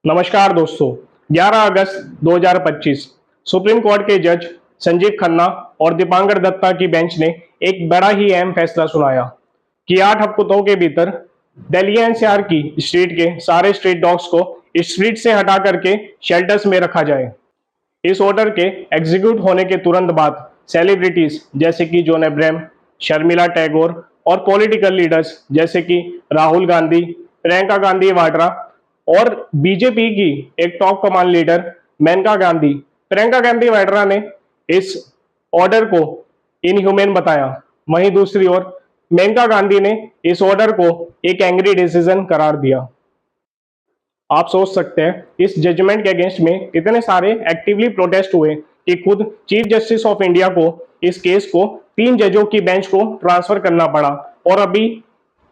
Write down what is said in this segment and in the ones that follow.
नमस्कार दोस्तों। 11 अगस्त 2025 supreme court के जज संजीव खन्ना और दीपांकर दत्ता की बेंच ने एक बड़ा ही अहम फैसला सुनाया कि 8 हफ्तों के भीतर दिल्ली एनसीआर की स्ट्रीट के सारे स्ट्रीट डॉग्स को स्ट्रीट से हटा करके शेल्टर्स में रखा जाए। इस ऑर्डर के एग्जीक्यूट होने के तुरंत बाद सेलिब्रिटीज जैसे कि जॉन अब्राहम, शर्मिला टैगोर और पॉलिटिकल लीडर्स जैसे कि राहुल गांधी, प्रियंका गांधी वाड्रा और बीजेपी की एक टॉप कमान लीडर मेनका गांधी, प्रियंका गांधी वाड्रा ने इस ऑर्डर को इनह्यूमन बताया। वहीं दूसरी ओर मेनका गांधी ने इस ऑर्डर को एक एंग्री डिसीजन करार दिया। आप सोच सकते हैं इस जजमेंट के अगेंस्ट में कितने सारे एक्टिवली प्रोटेस्ट हुए कि खुद चीफ जस्टिस ऑफ इंडिया को इस केस को 3 जजों की बेंच को ट्रांसफर करना पड़ा और अभी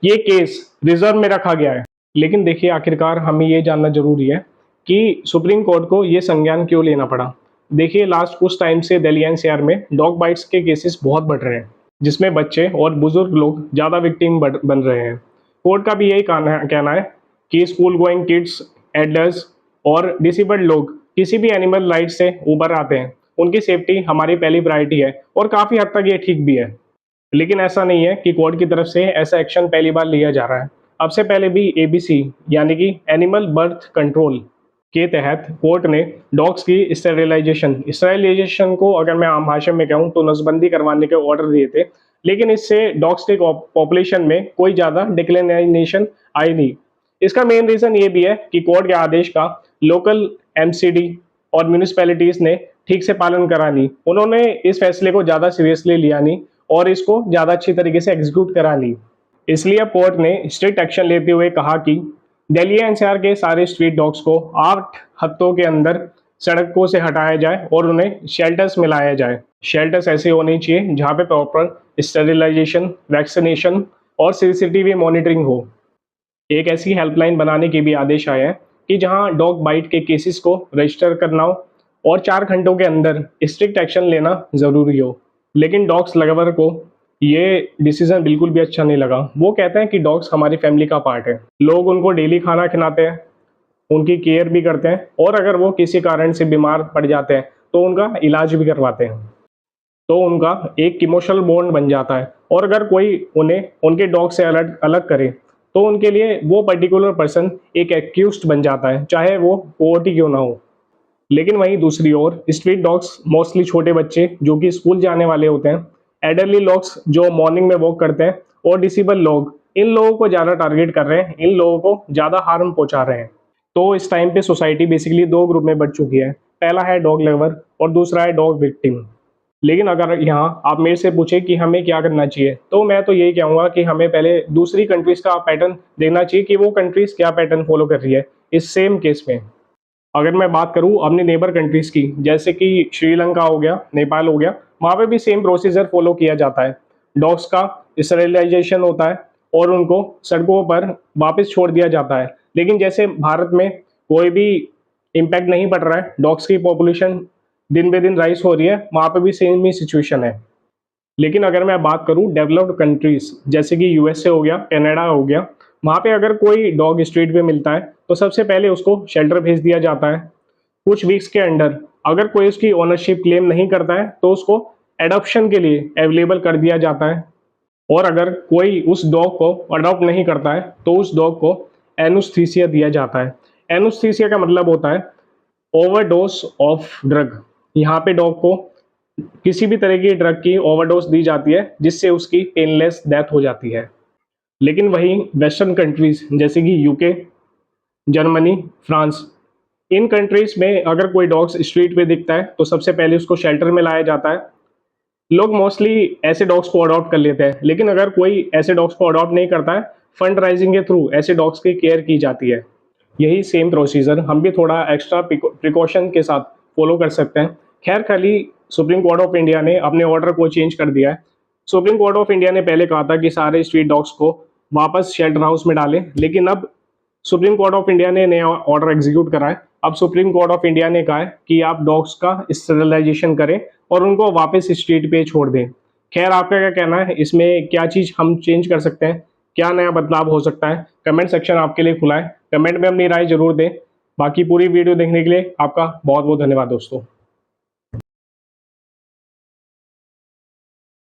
ये केस रिजर्व में रखा गया है। लेकिन देखिए, आखिरकार हमें ये जानना जरूरी है कि सुप्रीम कोर्ट को ये संज्ञान क्यों लेना पड़ा। देखिए, लास्ट कुछ टाइम से दिल्ली एनसीआर में डॉग बाइट्स के केसेस बहुत बढ़ रहे हैं, जिसमें बच्चे और बुजुर्ग लोग ज्यादा विक्टिम बन रहे हैं। कोर्ट का भी यही कहना है कि स्कूल गोइंग किड्स, एडल्ट्स और डिसेबल्ड लोग किसी भी एनिमल लाइफ से ऊपर आते हैं, उनकी सेफ्टी हमारी पहली प्रायोरिटी है और काफी हद तक ये ठीक भी है। लेकिन ऐसा नहीं है कि कोर्ट की तरफ से ऐसा एक्शन पहली बार लिया जा रहा है। अब से पहले भी एबीसी यानी कि एनिमल बर्थ कंट्रोल के तहत कोर्ट ने डॉग्स की स्टेरिलाइजेशन को, अगर मैं आम भाषा में कहूँ तो, नसबंदी करवाने के ऑर्डर दिए थे। लेकिन इससे डॉग्स के पॉपुलेशन में कोई ज़्यादा डिक्लिनेशन आई नहीं। इसका मेन रीज़न ये भी है कि कोर्ट के आदेश का लोकल एमसीडी और म्यूनिसपैलिटीज़ ने ठीक से पालन करा नहीं। उन्होंने इस फैसले को ज़्यादा सीरियसली लिया नहीं और इसको ज़्यादा अच्छी तरीके से एग्जीक्यूट करा ली। इसलिए अब कोर्ट ने स्ट्रिक्ट एक्शन लेते हुए कहा कि दिल्ली एनसीआर के सारे स्ट्रीट डॉग्स को 8 हफ्तों के अंदर सड़कों से हटाया जाए और उन्हें शेल्टर्स में लाया जाए। शेल्टर्स ऐसे होने चाहिए जहाँ पे प्रॉपर स्टेरिलाइजेशन, वैक्सीनेशन और सीसीटीवी मॉनिटरिंग हो। एक ऐसी हेल्पलाइन बनाने के भी आदेश आए हैं कि जहां डॉग बाइट के केसेस को रजिस्टर करना हो और 4 घंटों के अंदर स्ट्रिक्ट एक्शन लेना जरूरी हो। लेकिन डॉग्स लवर को ये डिसीजन बिल्कुल भी अच्छा नहीं लगा। वो कहते हैं कि डॉग्स हमारी फैमिली का पार्ट है, लोग उनको डेली खाना खिलाते हैं, उनकी केयर भी करते हैं और अगर वो किसी कारण से बीमार पड़ जाते हैं तो उनका इलाज भी करवाते हैं। तो उनका एक इमोशनल बॉन्ड बन जाता है और अगर कोई उन्हें उनके डॉग से अलग अलग करे तो उनके लिए वो पर्टिकुलर पर्सन एक एक्यूज्ड बन जाता है, चाहे वो कोर्ट क्यों ना हो। लेकिन वहीं दूसरी ओर स्ट्रीट डॉग्स मोस्टली छोटे बच्चे जो कि स्कूल जाने वाले होते हैं, एडल्टली लोग्स जो मॉर्निंग में वॉक करते हैं और डिसेबल लोग, इन लोगों को ज़्यादा टारगेट कर रहे हैं, इन लोगों को ज़्यादा हार्म पहुंचा रहे हैं। तो इस टाइम पे सोसाइटी बेसिकली 2 ग्रुप में बढ़ चुकी है। पहला है डॉग लवर और दूसरा है डॉग विक्टिम। लेकिन अगर यहाँ आप मेरे से पूछे कि हमें क्या करना चाहिए, तो मैं तो यही कहूँगा कि हमें पहले दूसरी कंट्रीज का पैटर्न देखना चाहिए कि वो कंट्रीज क्या पैटर्न फॉलो कर रही है इस सेम केस में। अगर मैं बात करूँ अपनी नेबर कंट्रीज की, जैसे कि श्रीलंका हो गया, नेपाल हो गया, वहाँ पे भी सेम प्रोसीजर फॉलो किया जाता है। डॉग्स का स्टेरिलाइजेशन होता है और उनको सड़कों पर वापस छोड़ दिया जाता है। लेकिन जैसे भारत में कोई भी इम्पैक्ट नहीं पड़ रहा है, डॉग्स की पॉपुलेशन दिन बे दिन राइज हो रही है, वहाँ पे भी सेम ही सिचुएशन है। लेकिन अगर मैं बात करूँ डेवलप्ड कंट्रीज जैसे कि यूएसए हो गया, कनाडा हो गया, वहाँ पे अगर कोई डॉग स्ट्रीट पे मिलता है तो सबसे पहले उसको शेल्टर भेज दिया जाता है। कुछ वीक्स के अंडर अगर कोई उसकी ओनरशिप क्लेम नहीं करता है तो उसको एडॉप्शन के लिए अवेलेबल कर दिया जाता है। और अगर कोई उस डॉग को अडॉप्ट नहीं करता है तो उस डॉग को एनुस्थीसिया दिया जाता है। एनुस्थीसिया का मतलब होता है ओवरडोज ऑफ ड्रग। यहाँ पे डॉग को किसी भी तरह की ड्रग की ओवरडोज दी जाती है जिससे उसकी पेनलेस डेथ हो जाती है। लेकिन वहीं वेस्टर्न कंट्रीज जैसे कि यूके, जर्मनी, फ्रांस, इन कंट्रीज में अगर कोई डॉग्स स्ट्रीट पे दिखता है तो सबसे पहले उसको शेल्टर में लाया जाता है। लोग मोस्टली ऐसे डॉग्स को अडॉप्ट कर लेते हैं, लेकिन अगर कोई ऐसे डॉग्स को अडॉप्ट नहीं करता है, फंड राइजिंग के थ्रू ऐसे डॉग्स की केयर की जाती है। यही सेम प्रोसीजर हम भी थोड़ा एक्स्ट्रा प्रिकॉशन के साथ फॉलो कर सकते हैं। खैर, खाली सुप्रीम कोर्ट ऑफ इंडिया ने अपने ऑर्डर को चेंज कर दिया है। सुप्रीम कोर्ट ऑफ इंडिया ने पहले कहा था कि सारे स्ट्रीट डॉग्स को वापस शेल्टर हाउस में डालें, लेकिन अब सुप्रीम कोर्ट ऑफ इंडिया ने नया ऑर्डर एग्जीक्यूट करा है। अब सुप्रीम कोर्ट ऑफ इंडिया ने कहा है कि आप डॉग्स का स्टेरिलाइजेशन करें और उनको वापस स्ट्रीट पे छोड़ दें। खैर, आपका क्या कहना है इसमें, क्या चीज़ हम चेंज कर सकते हैं, क्या नया बदलाव हो सकता है? कमेंट सेक्शन आपके लिए खुला है, कमेंट में अपनी राय जरूर दें। बाकी पूरी वीडियो देखने के लिए आपका बहुत बहुत धन्यवाद दोस्तों।